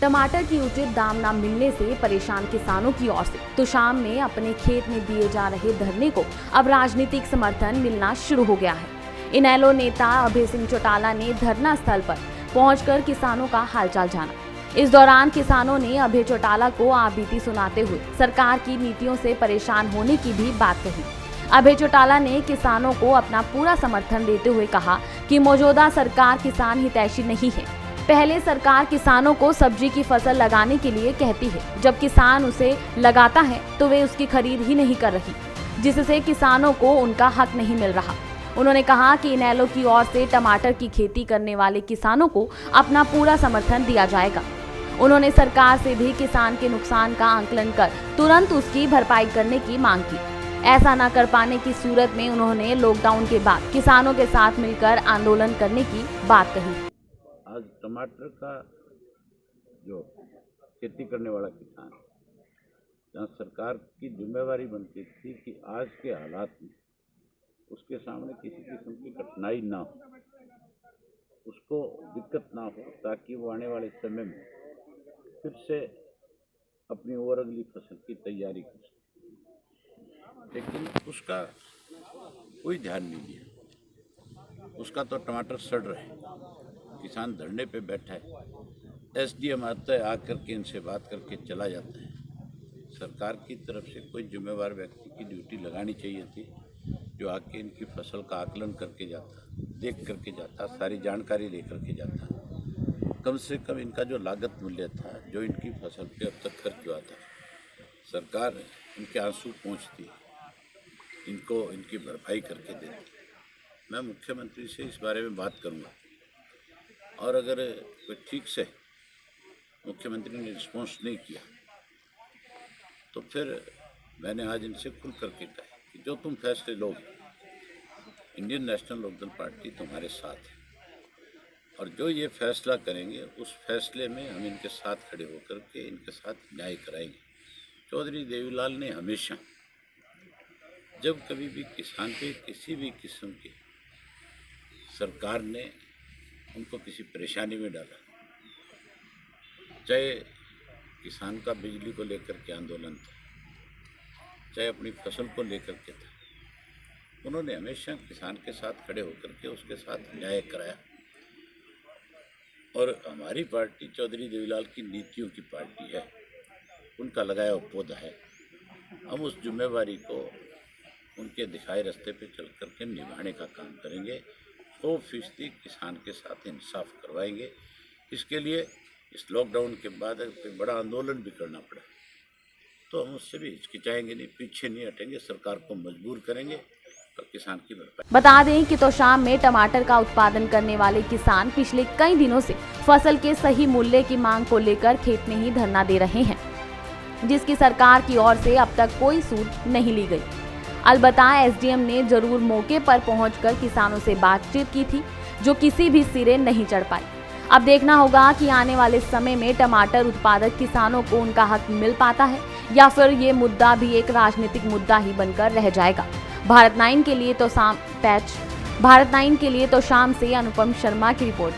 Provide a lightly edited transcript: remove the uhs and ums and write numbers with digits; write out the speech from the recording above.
टमाटर की उचित दाम न मिलने से परेशान किसानों की ओर से तोशाम में अपने खेत में दिए जा रहे धरने को अब राजनीतिक समर्थन मिलना शुरू हो गया है। इनेलो नेता अभय सिंह चौटाला ने धरना स्थल पर पहुंचकर किसानों का हालचाल जाना। इस दौरान किसानों ने अभय चौटाला को आपबीती सुनाते हुए सरकार की नीतियों से परेशान होने की भी बात कही। अभय चौटाला ने किसानों को अपना पूरा समर्थन देते हुए कहा कि मौजूदा सरकार किसान हितैषी नहीं है। पहले सरकार किसानों को सब्जी की फसल लगाने के लिए कहती है, जब किसान उसे लगाता है तो वे उसकी खरीद ही नहीं कर रही, जिससे किसानों को उनका हक नहीं मिल रहा। उन्होंने कहा कि इनेलो की ओर से टमाटर की खेती करने वाले किसानों को अपना पूरा समर्थन दिया जाएगा। उन्होंने सरकार से भी किसान के नुकसान का आकलन कर तुरंत उसकी भरपाई करने की मांग की। ऐसा न कर पाने की सूरत में उन्होंने लॉकडाउन के बाद किसानों के साथ मिलकर आंदोलन करने की बात कही। आज टमाटर का जो खेती करने वाला किसान, जहाँ सरकार की जिम्मेवारी बनती थी कि आज के हालात में उसके सामने किसी किस्म की कठिनाई ना हो, उसको दिक्कत ना हो, ताकि वो आने वाले समय में फिर से अपनी और अगली फसल की तैयारी कर सके, लेकिन उसका कोई ध्यान नहीं दिया। उसका तो टमाटर सड़ रहे हैं, किसान धरने पे बैठा है, एसडीएम आता है, आकर के इनसे बात करके चला जाता है। सरकार की तरफ से कोई जिम्मेवार व्यक्ति की ड्यूटी लगानी चाहिए थी, जो आके इनकी फसल का आकलन करके जाता, देख करके जाता, सारी जानकारी लेकर के जाता। कम से कम इनका जो लागत मूल्य था, जो इनकी फसल पे अब तक खर्च हुआ था, सरकार इनके आंसू पहुँचती, इनको इनकी भरपाई करके देती। मैं मुख्यमंत्री से इस बारे में बात करूँगा, और अगर कोई ठीक से मुख्यमंत्री ने रिस्पॉन्स नहीं किया तो फिर मैंने आज इनसे खुल करके कहा कि जो तुम फैसले लोगे, इंडियन नेशनल लोकदल पार्टी तुम्हारे साथ है, और जो ये फैसला करेंगे उस फैसले में हम इनके साथ खड़े होकर के इनके साथ न्याय कराएंगे। चौधरी देवीलाल ने हमेशा, जब कभी भी किसान पे किसी भी किस्म की सरकार ने उनको किसी परेशानी में डाला, चाहे किसान का बिजली को लेकर के आंदोलन था, चाहे अपनी फसल को लेकर के था, उन्होंने हमेशा किसान के साथ खड़े होकर के उसके साथ न्याय कराया। और हमारी पार्टी चौधरी देवीलाल की नीतियों की पार्टी है, उनका लगाया हुआ पौधा है। हम उस जिम्मेवारी को उनके दिखाए रास्ते पे चल करके निभाने का काम करेंगे। 100% किसान के साथ इंसाफ करवाएंगे। इसके लिए इस लॉकडाउन के बाद कोई बड़ा आंदोलन भी करना पड़ा तो हम उससे भी हिचकिचाएंगे नहीं, पीछे नहीं हटेंगे, सरकार को मजबूर करेंगे और किसान की भरपाई। बता दें कि तोशाम में टमाटर का उत्पादन करने वाले किसान पिछले कई दिनों से फसल के सही मूल्य की मांग को लेकर खेत में ही धरना दे रहे हैं, जिसकी सरकार की ओर से अब तक कोई सूद नहीं ली गई। अलबत्ता एसडीएम ने जरूर मौके पर पहुंचकर किसानों से बातचीत की थी, जो किसी भी सिरे नहीं चढ़ पाई। अब देखना होगा कि आने वाले समय में टमाटर उत्पादक किसानों को उनका हक मिल पाता है या फिर ये मुद्दा भी एक राजनीतिक मुद्दा ही बनकर रह जाएगा। भारत 9 के लिए तो शाम से अनुपम शर्मा की रिपोर्ट।